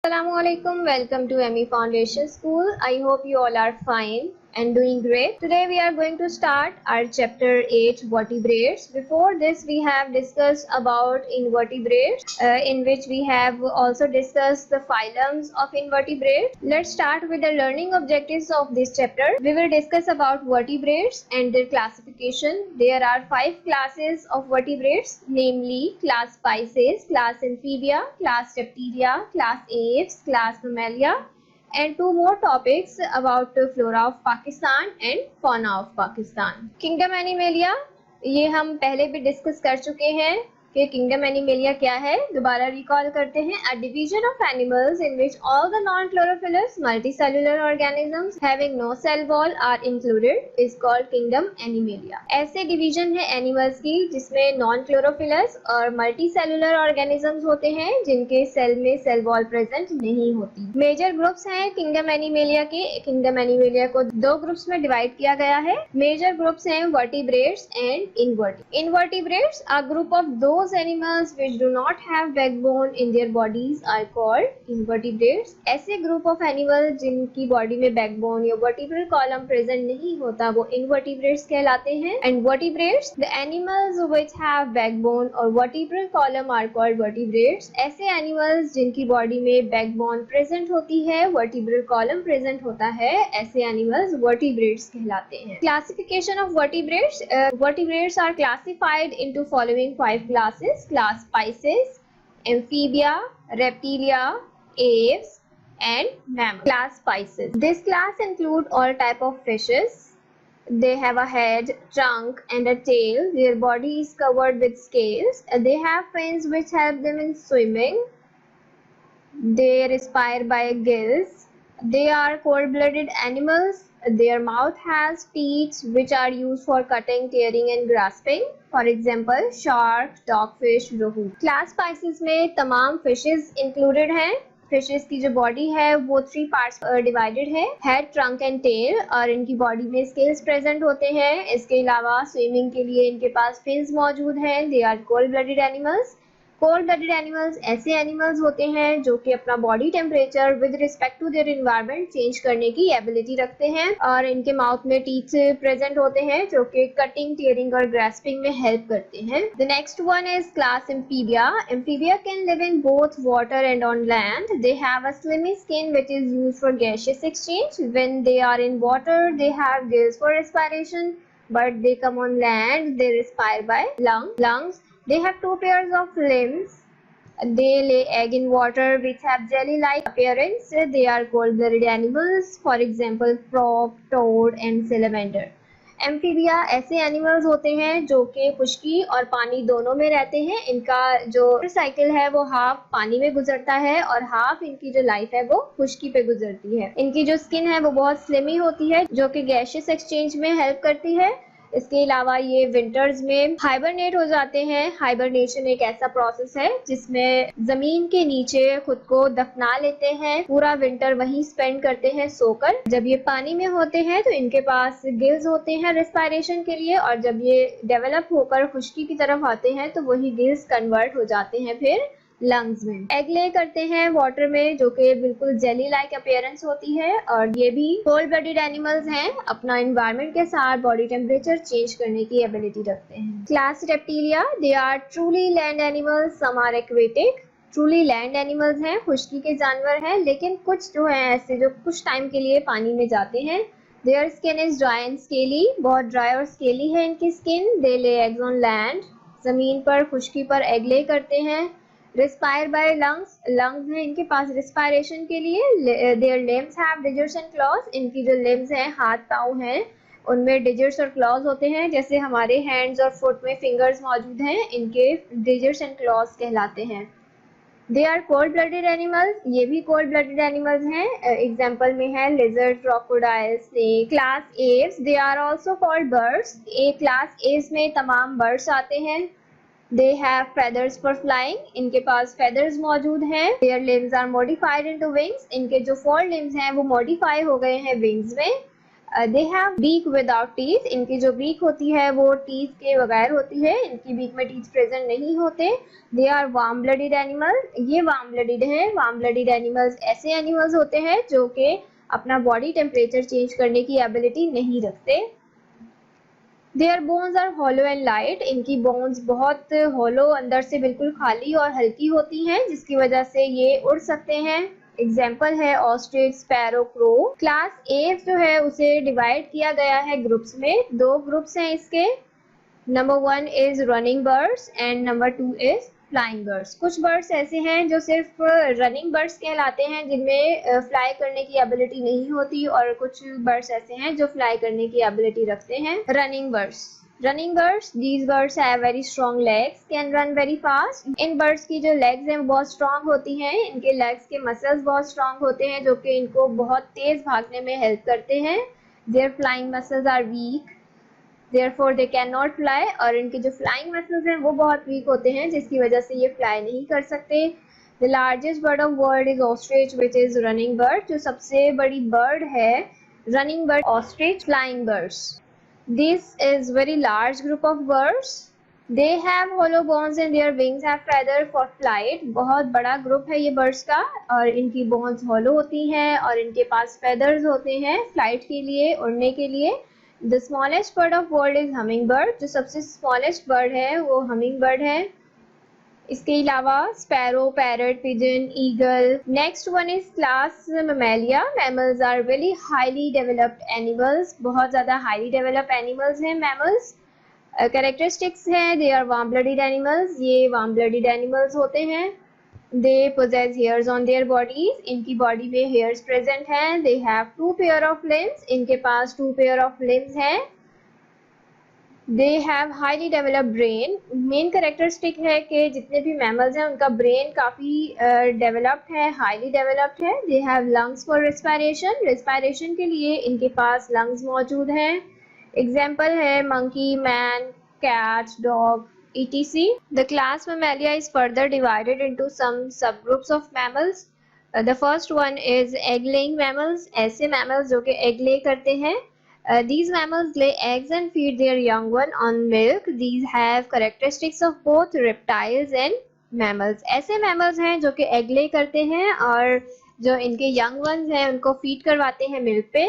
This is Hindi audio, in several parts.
Assalamualaikum. Welcome to ME Foundation School. I hope you all are fine and doing great. Today we are going to start our chapter 8 vertebrates. Before this we have discussed about invertebrates in which we have also discussed the phylums of invertebrates. Let's start with the learning objectives of this chapter. We will discuss about vertebrates and their classification. There are 5 classes of vertebrates, namely class Pisces, class Amphibia, class Reptilia, class Apes, class Mammalia, and 2 more topics about flora of Pakistan and fauna of Pakistan. Kingdom Animalia, ये हम पहले भी डिस्कस कर चुके हैं कि किंगडम एनिमेलिया क्या है. दोबारा रिकॉल करते हैं. A division of animals in which all the non chlorophyllous multicellular organisms having no cell wall are included is called kingdom animalia. ऐसे डिवीजन है एनिमल्स की जिसमें नॉन क्लोरोफिलस और मल्टीसेलुलर ऑर्गेनिजम्स होते हैं जिनके सेल में सेल वॉल प्रेजेंट नहीं होती. मेजर ग्रुप्स हैं किंगडम एनिमेलिया के. किंगडम एनिमेलिया को 2 ग्रुप्स में डिवाइड किया गया है. मेजर ग्रुप्स हैं vertebrates and invertebrates. Invertebrates are group of दो animals which do not have backbone in their bodies are called invertebrates. ऐसे group of animals जिनकी body में backbone या vertebral column present नहीं होता वो invertebrates कहलाते हैं. And vertebrates, the animals which have backbone और vertebral column are called vertebrates. ऐसे animals जिनकी body में backbone present होती है, vertebral column present होता है, ऐसे animals vertebrates कहलाते हैं. Classification of vertebrates. Vertebrates are classified into following 5 classes. Class Pisces, Amphibia, Reptilia, Apes and Mammals. Class Pisces. This class include all type of fishes. They have a head, trunk and a tail. Their body is covered with scales. They have fins which help them in swimming. They respire by gills. They are cold-blooded animals. Their mouth has teeth which are used for cutting, tearing and grasping. For example, shark, dogfish, rohu. Class Pisces में तमाम fishes included हैं. फिशेस की जो बॉडी है वो 3 पार्ट्स डिवाइडेड है, हेड, ट्रंक एंड टेल, और इनकी बॉडी में स्केल्स प्रेजेंट होते हैं. इसके अलावा स्विमिंग के लिए इनके पास फिन्स मौजूद हैं. They are cold blooded animals. Cold blooded animals ऐसे एनिमल्स होते हैं जो कि अपना body temperature with respect to their environment change करने की एबिलिटी रखते हैं, और इनके माउथ में टीथ प्रेजेंट होते हैं जो कि कटिंग, टीयरिंग और ग्रास्पिंग में हेल्प करते हैं. The next one is class amphibia. Amphibia can live in both water and on land. They have a slimy skin which is used for gaseous exchange. When they are in water they have gills for respiration, but they come on land they respire by lungs. They have 2 pairs of limbs. They lay egg in water which have jelly-like appearance. They are cold-blooded animals. For example, frog, toad and salamander. Amphibia ऐसे एनिमल्स होते हैं जो कि खुश्की और पानी दोनों में रहते हैं. इनका जो साइकिल है वो हाफ पानी में गुजरता है और हाफ इनकी जो लाइफ है वो खुश्की पे गुजरती है. इनकी जो स्किन है वो बहुत स्लिमी होती है जो कि गैसियस एक्सचेंज में हेल्प करती है. इसके अलावा ये विंटर्स में हाइबरनेट हो जाते हैं. हाइबरनेशन एक ऐसा प्रोसेस है जिसमें जमीन के नीचे खुद को दफना लेते हैं, पूरा विंटर वहीं स्पेंड करते हैं सोकर. जब ये पानी में होते हैं तो इनके पास गिल्स होते हैं रेस्पिरेशन के लिए, और जब ये डेवलप होकर खुश्की की तरफ आते हैं तो वही गिल्स कन्वर्ट हो जाते हैं फिर लंग्स में. एग ले करते हैं वाटर में जो कि बिल्कुल जेली लाइक अपीयरेंस होती है, और ये भी कोल्ड ब्लडेड एनिमल्स हैं. अपना एनवायरनमेंट के साथ बॉडी टेम्परेचर चेंज करने की एबिलिटी रखते हैं. Class reptilia. They are truly land animals. Some are aquatic. Truly land animals हैं, खुश्की के जानवर हैं, लेकिन कुछ जो हैं ऐसे जो कुछ टाइम के लिए पानी में जाते हैं. Their skin is dry and scaly. बहुत ड्राई और स्केली है इनकी skin. They lay eggs on land. जमीन पर खुश्की पर एग ले करते हैं. Respire by lungs. लंग्स हैं इनके पास रिस्पायरेशन के लिए. Their limbs have digits and claws. इनकी जो लिम्स हैं, हाथ पाँव हैं, उनमें डिजिट्स और क्लॉज होते हैं. जैसे हमारे हैंड्स और फुट में फिंगर्स मौजूद हैं, इनके डिजिट्स एंड क्लॉज कहलाते हैं. They are cold blooded animals. ये भी कोल्ड ब्लडेड एनिमल्स हैं. एग्जाम्पल में है lizard, crocodile, snake. Class aves. They are also called birds. Class aves में तमाम बर्ड्स आते हैं. They have feathers for flying. इनके पास feathers मौजूद हैं. Their limbs are modified into wings. इनके जो 4 limbs हैं वो modify हो गए हैं wings में. They have beak without teeth, इनकी जो बीक होती है वो टीथ के बगैर होती है, इनकी बीक में टीथ प्रेजेंट नहीं होते। They are warm blooded animal, ये वार्म ब्लडेड हैं। वार्म ब्लडेड एनिमल्स ऐसे एनिमल्स होते हैं जो कि अपना बॉडी टेम्परेचर चेंज करने की एबिलिटी नहीं रखते। Their bones are hollow and light, इनकी बोन्स बहुत हॉलो, अंदर से बिल्कुल खाली और हल्की होती हैं, जिसकी वजह से ये उड़ सकते हैं। एग्जाम्पल है ऑस्ट्रिच, स्पैरो, क्रो। क्लास ए जो है उसे डिवाइड किया गया है ग्रुप्स में। 2 ग्रुप्स हैं इसके। Number 1 is running birds and number 2 is flying birds. कुछ बर्ड्स ऐसे हैं जो सिर्फ रनिंग बर्ड्स कहलाते हैं, जिनमें फ्लाई करने की एबिलिटी नहीं होती, और कुछ बर्ड्स ऐसे हैं जो फ्लाई करने की एबिलिटी रखते हैं। Running birds, these birds have very strong legs, can run very fast। In birds की जो legs हैं वो बहुत strong होती हैं, इनके legs के muscles बहुत strong होते हैं जो कि इनको बहुत तेज भागने में help करते हैं। Their flying muscles are weak, therefore they cannot fly। और इनके जो flying muscles हैं वो बहुत weak होते हैं, जिसकी वजह से ये fly नहीं कर सकते। The largest bird of world is ostrich, which is running bird। जो सबसे बड़ी bird है running bird, ostrich, flying birds। This is very large group of birds. They have hollow bones and their wings have feather for flight। बहुत बड़ा ग्रुप है ये बर्ड्स का, और इनकी बोन्स हॉलो होती हैं और इनके पास फेदर्स होते हैं फ्लाइट के लिए, उड़ने के लिए। The smallest bird of world is hummingbird। जो सबसे स्मॉलेस्ट बर्ड है वो हमिंग है। इसके अलावा sparrow, parrot, pigeon, eagle. Next one is class mammalia. Mammals are very highly developed animals, बहुत ज़्यादा हाईली डेवलप्ड एनिमल्स हैं मैमल्स। कैरेक्टरिस्टिक्स हैं, they are warm blooded animals, ये वार्म ब्लडेड एनिमल्स होते हैं। They possess hairs on their bodies, इनकी बॉडी में हेयर्स प्रेजेंट हैं। They have 2 pair of limbs, इनके पास 2 पेयर ऑफ लिम्स हैं। They have highly developed brain. Main characteristic है कि जितने भी मैमल्स हैं उनका ब्रेन काफ़ी डेवलप्ड है, हाईली डेवलप्ड है। They have lungs for respiration, respiration के लिए इनके पास लंग्स मौजूद हैं। एग्जाम्पल है monkey, man, cat, dog, etc। The class Mammalia is further divided into some subgroups of mammals। The first one is egg-laying mammals। ऐसे mammals जो कि egg lay करते हैं। These mammals lay eggs and feed their young one on milk। These have characteristics of both reptiles and mammals। ऐसे mammals हैं जो कि egg lay करते हैं और जो इनके young ones हैं उनको feed करवाते हैं milk पे,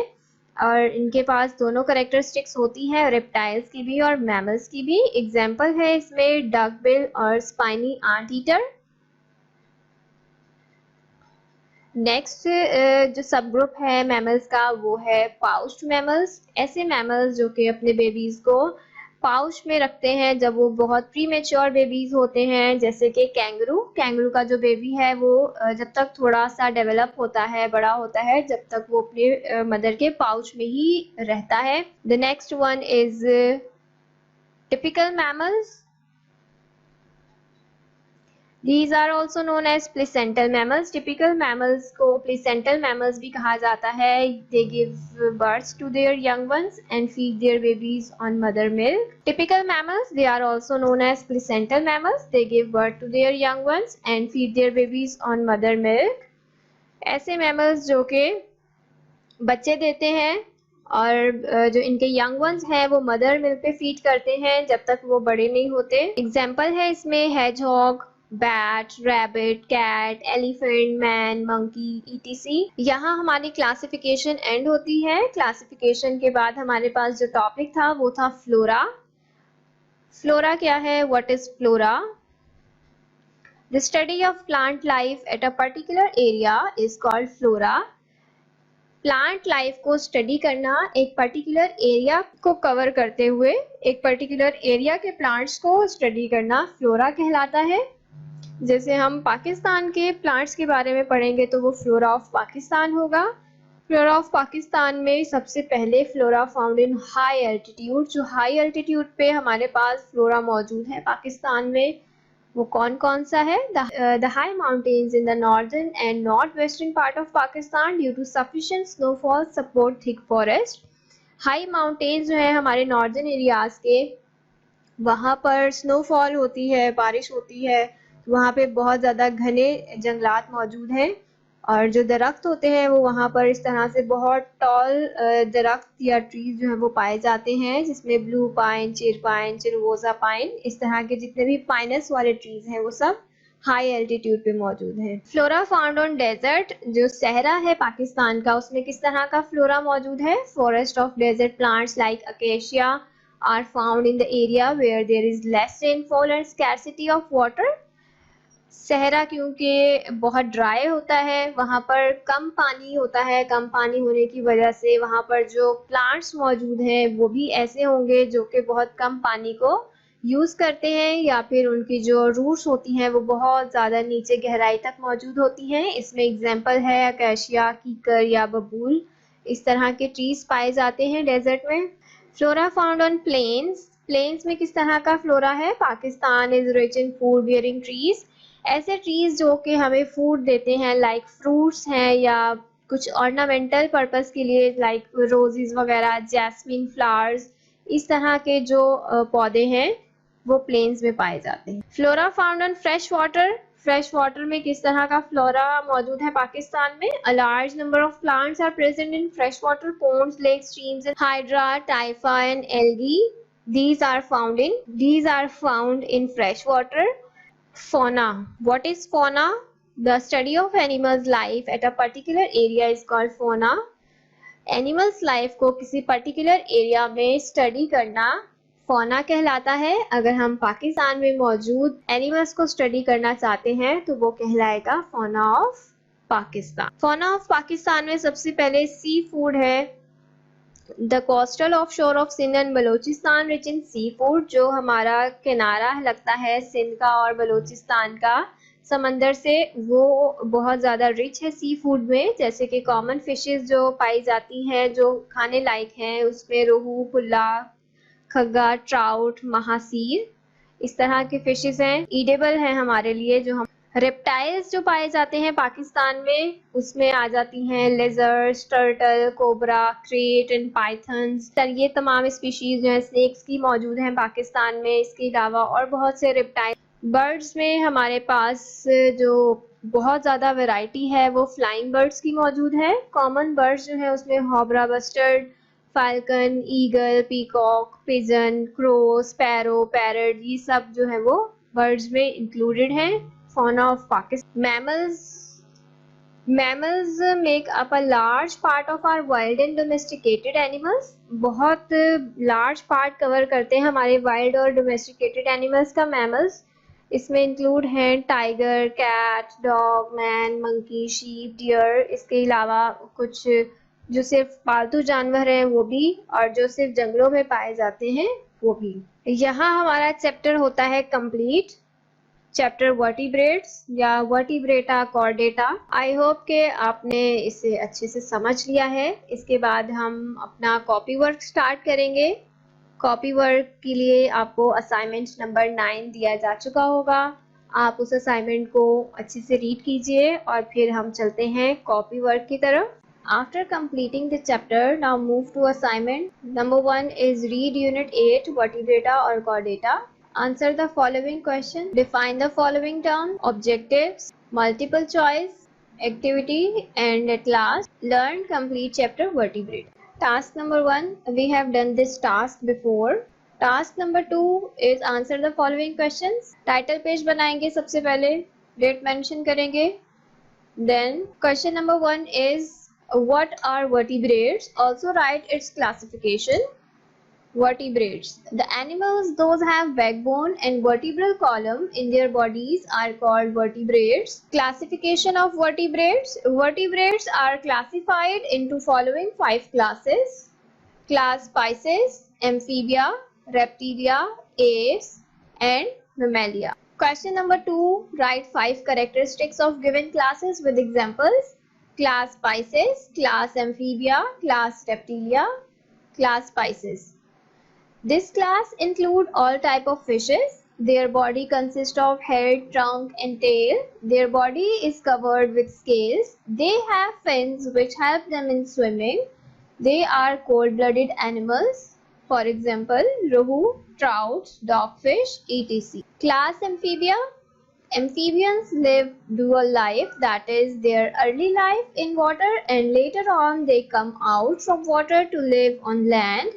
और इनके पास दोनों कैरेक्टरिस्टिक्स होती हैं, रेप्टाइल्स की भी और मैमल्स की भी। एग्जाम्पल है इसमें डक बिल और स्पाइनी आंट ईटर। नेक्स्ट जो सब ग्रुप है मैमल्स का वो है पाउच्ड मैमल्स। ऐसे मैमल्स जो कि अपने बेबीज को पाउच में रखते हैं जब वो बहुत प्रीमेच्योर बेबीज होते हैं, जैसे कि कैंगरू। कैंगरू का जो बेबी है वो जब तक थोड़ा सा डेवलप होता है, बड़ा होता है, जब तक वो अपने मदर के पाउच में ही रहता है। The next one is typical mammals. These are also known as placental mammals। Typical mammals को placental mammals भी कहा जाता है। They give birth to their young ones and feed their babies on mother milk। Typical mammals, they are also known as placental mammals। They give birth to their young ones and feed their babies on mother milk। ऐसे mammals जो कि बच्चे देते हैं और जो इनके यंग वंस हैं वो मदर मिल्क पे फीड करते हैं जब तक वो बड़े नहीं होते। एग्जाम्पल है इसमें hedgehog, bat, rabbit, cat, elephant, man, monkey, etc। यहाँ हमारी क्लासिफिकेशन एंड होती है। क्लासिफिकेशन के बाद हमारे पास जो टॉपिक था वो था फ्लोरा। फ्लोरा क्या है? What is flora? The study of plant life at a particular area is called flora. Plant life को स्टडी करना, एक पर्टिकुलर एरिया को कवर करते हुए एक पर्टिकुलर एरिया के प्लांट्स को स्टडी करना फ्लोरा कहलाता है। जैसे हम पाकिस्तान के प्लांट्स के बारे में पढ़ेंगे तो वो फ्लोरा ऑफ पाकिस्तान होगा। फ्लोरा ऑफ पाकिस्तान में सबसे पहले flora found in high altitude. जो हाई एल्टीट्यूड पे हमारे पास फ्लोरा मौजूद है पाकिस्तान में, वो कौन कौन सा है? The high mountains in the northern and north western part of Pakistan due to sufficient snowfall support thick forest. High mountains जो है हमारे नॉर्दर्न एरियाज के, वहाँ पर स्नोफॉल होती है, बारिश होती है, वहाँ पे बहुत ज़्यादा घने जंगलात मौजूद हैं और जो दरख्त होते हैं वो वहाँ पर इस तरह से बहुत टॉल दरख्त या ट्रीज जो है वो पाए जाते हैं, जिसमें ब्लू पाइन, चिर पाइन, चिरवोजा पाइन, इस तरह के जितने भी पाइनस वाले ट्रीज हैं वो सब हाई एल्टीट्यूड पे मौजूद है। फ्लोरा फाउंड ऑन डेजर्ट, जो सहरा है पाकिस्तान का, उसमें किस तरह का फ्लोरा मौजूद है? Forest of desert plants like acacia are found in the area where there is less rainfall and scarcity of water. सहरा क्योंकि बहुत ड्राई होता है, वहाँ पर कम पानी होता है, कम पानी होने की वजह से वहाँ पर जो प्लांट्स मौजूद हैं वो भी ऐसे होंगे जो कि बहुत कम पानी को यूज़ करते हैं, या फिर उनकी जो रूट्स होती हैं वो बहुत ज़्यादा नीचे गहराई तक मौजूद होती हैं। इसमें एग्जांपल है अकेशिया, कीकर या बबूल, इस तरह के ट्रीज पाए जाते हैं डेजर्ट में। Flora found on plains, plains में किस तरह का फ्लोरा है? Pakistan is rich in food bearing trees, ऐसे ट्रीज जो कि हमें फूड देते हैं, लाइक फ्रूट्स हैं या कुछ ऑर्नामेंटल पर्पस के लिए, लाइक रोजेस वगैरह, जैस्मिन फ्लावर्स, इस तरह के जो पौधे हैं वो प्लेन्स में पाए जाते हैं। Flora found on fresh water, fresh water में किस तरह का फ्लोरा मौजूद है पाकिस्तान में? A large number of plants are present in fresh water ponds, lakes, streams, hydra, typha and algae, these are found in fresh water. Fauna, what is fauna? The study of animals life at a particular area is called fauna. Animals life को किसी पर्टिकुलर एरिया में स्टडी करना फौना कहलाता है। अगर हम पाकिस्तान में मौजूद एनिमल्स को स्टडी करना चाहते हैं तो वो कहलाएगा fauna of Pakistan. Fauna of Pakistan में सबसे पहले सी फूड है। The coastal of shore of Sindh and Balochistan rich in seafood, जो हमारा किनारा लगता है सिंध का और बलूचिस्तान का समंदर से, वो बहुत ज़्यादा रिच है सी फूड में। जैसे कि कॉमन फिशेस जो पाई जाती हैं जो खाने लायक हैं, उसमें रोहू, पुल्ला, खग्गा, ट्राउट, महासीर, इस तरह के फिशेस हैं, ईडेबल हैं हमारे लिए। जो हम रेप्टाइल्स जो पाए जाते हैं पाकिस्तान में, उसमें आ जाती हैं lizards, turtle, cobra, krait and pythons. ये तमाम स्पीशीज जो हैं स्नेक्स की मौजूद हैं पाकिस्तान में। इसके अलावा और बहुत से रेप्टाइल। बर्ड्स में हमारे पास जो बहुत ज़्यादा वैरायटी है वो फ्लाइंग बर्ड्स की मौजूद है। कॉमन बर्ड्स जो है उसमें houbara bustard, falcon, eagle, peacock, pigeon, crow, sparrow, parrot, ये सब जो है वो बर्ड्स में इंक्लूडेड हैं। Fauna of Pakistan. Mammals make up a large part of our wild and domesticated animals. बहुत large part cover करते हैं हमारे wild और domesticated animals का mammals. इसमें include हैं tiger, cat, dog, man, monkey, sheep, deer. इसके अलावा कुछ जो सिर्फ पालतू जानवर हैं वो भी, और जो सिर्फ जंगलों में पाए जाते हैं वो भी। यहाँ हमारा चैप्टर होता है कंप्लीट। चैप्टर वर्टिब्रेट्स या वर्टिब्रेटा कॉर्डेटा। आई होप के आपने इसे अच्छे से समझ लिया है। इसके बाद हम अपना कॉपी वर्क स्टार्ट करेंगे। कॉपी वर्क के लिए आपको असाइनमेंट नंबर 9 दिया जा चुका होगा। आप उस असाइनमेंट को अच्छे से रीड कीजिए और फिर हम चलते हैं कॉपी वर्क की तरफ। After completing the chapter, now move to assignment. Number 1 is read Unit 8 Vertebrata or Chordata. Answer the following question. Define the following term. Objectives, multiple choice, activity, and at last, learn complete chapter Vertebrate. Task number 1, we have done this task before. Task number 2 is answer the following questions. Title page बनाएंगे सबसे पहले, date mention करेंगे. Then question number 1 is what are vertebrates? Also write its classification. Vertebrates. The animals those have backbone and vertebral column in their bodies are called vertebrates. Classification of vertebrates. Vertebrates are classified into following 5 classes. Class Pisces, Amphibia, Reptilia, Apes and Mammalia. Question number 2. Write 5 characteristics of given classes with examples. Class Pisces, Class Amphibia, Class Reptilia, Class Pisces. This class include all type of fishes. Their body consists of head, trunk and tail. Their body is covered with scales. They have fins which help them in swimming. They are cold-blooded animals. For example, rohu, trout, dogfish, etc. Class Amphibia. Amphibians live dual life, that is their early life in water and later on they come out from water to live on land.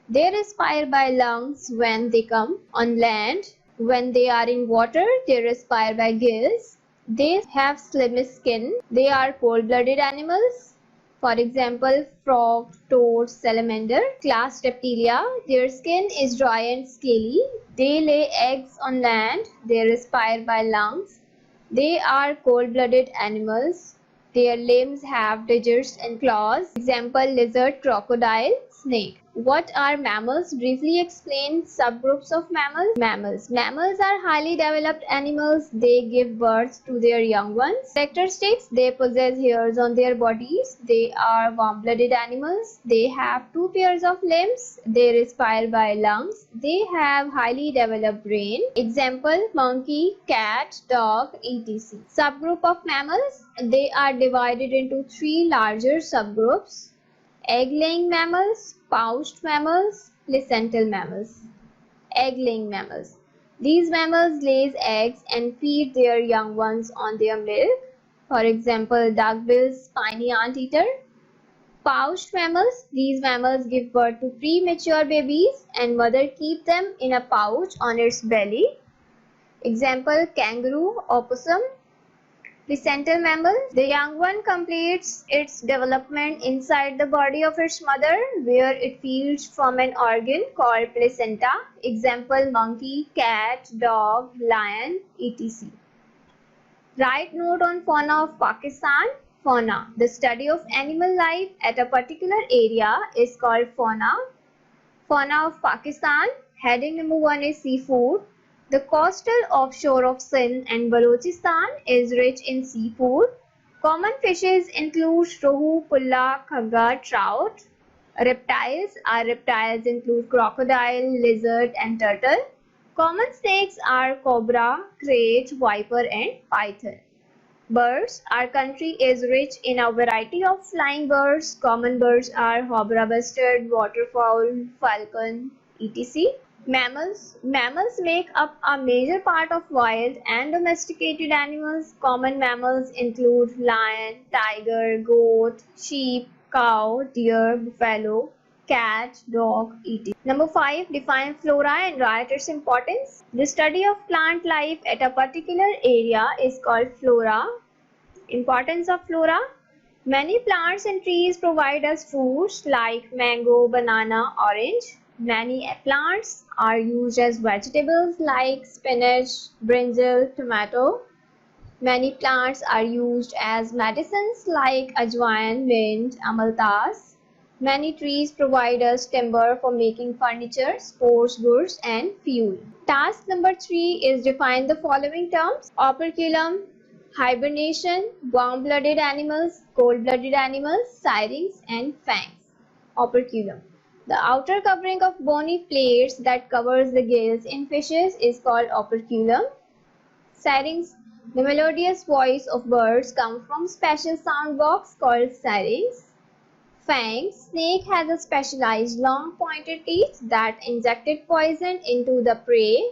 They respire by lungs when they come on land. When they are in water, they respire by gills. They have slimy skin. They are cold-blooded animals. For example, frog, toad, salamander, class Reptilia. Their skin is dry and scaly. They lay eggs on land. They respire by lungs. They are cold-blooded animals. Their limbs have digits and claws. Example, lizard, crocodile, snake. What are mammals? Briefly explain subgroups of mammals. Mammals are highly developed animals. They give birth to their young ones. Characteristics: they possess hairs on their bodies. They are warm-blooded animals. They have 2 pairs of limbs. They respire by lungs. They have highly developed brain. Example, monkey, cat, dog, etc. Subgroup of mammals. They are divided into 3 larger subgroups: egg-laying mammals, pouched mammals, placental mammals. Egg-laying mammals. These mammals lay eggs and feed their young ones on their milk. For example, duckbills, spiny anteater. Pouched mammals. These mammals give birth to premature babies and mother keep them in a pouch on its belly. Example, kangaroo, opossum. Placental mammals. The young one completes its development inside the body of its mother, where it feeds from an organ called placenta. Example, monkey, cat, dog, lion, etc. Write note on fauna of Pakistan. Fauna. The study of animal life at a particular area is called fauna. Fauna of Pakistan. Heading number 1 is seafood. The coastal offshore of Sindh and Balochistan is rich in seafood. Common fishes include rohu, pulla, khagga, trout. Reptiles include crocodile, lizard and turtle. Common snakes are cobra, crate, viper and python. Birds. Our country is rich in a variety of flying birds. Common birds are hobra bustard, waterfowl, falcon, etc. Mammals. Mammals make up a major part of wild and domesticated animals. Common mammals include lion, tiger, goat, sheep, cow, deer, buffalo, cat, dog, etc. Number 5. Define flora and write its importance. The study of plant life at a particular area is called flora. Importance of flora. Many plants and trees provide us fruits like mango, banana, orange. Many plants are used as vegetables like spinach, brinjal, tomato. Many plants are used as medicines like ajwain, mint, amaltas. Many trees provide us timber for making furniture, sports goods and fuel. Task number 3 is define the following terms: operculum, hibernation, warm-blooded animals, cold-blooded animals, syrinx and fangs. Operculum. The outer covering of bony plates that covers the gills in fishes is called operculum. Syrinx. The melodious voice of birds comes from special sound box called syrinx. Fangs. Snake has a specialized long pointed teeth that injected poison into the prey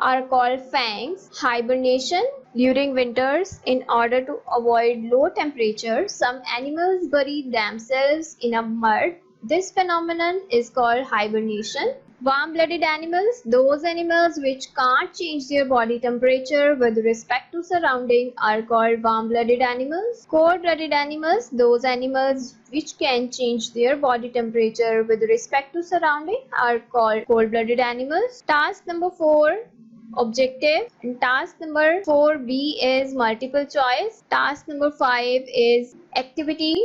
are called fangs. Hibernation. During winters, in order to avoid low temperatures, some animals bury themselves in a mud. This phenomenon is called hibernation. Warm-blooded animals. Those animals which can't change their body temperature with respect to surrounding are called warm-blooded animals. Cold-blooded animals. Those animals which can change their body temperature with respect to surrounding are called cold-blooded animals. Task number 4. Objective. And task number 4B is multiple choice. Task number 5 is activity,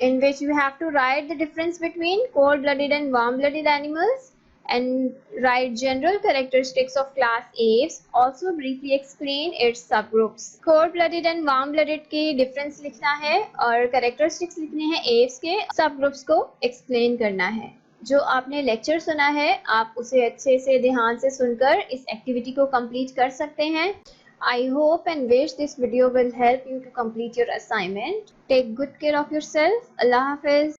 in which you have to write the difference between cold-blooded and warm-blooded animals and write general characteristics of class Aves. Also briefly explain its subgroups. Cold-blooded and warm-blooded के difference लिखना है और characteristics लिखने हैं Aves के, subgroups को explain करना है. जो आपने लेक्चर सुना है आप उसे अच्छे से ध्यान से सुनकर इस एक्टिविटी को कंप्लीट कर सकते हैं. I hope and wish this video will help you to complete your assignment. Take good care of yourself. Allah Hafiz.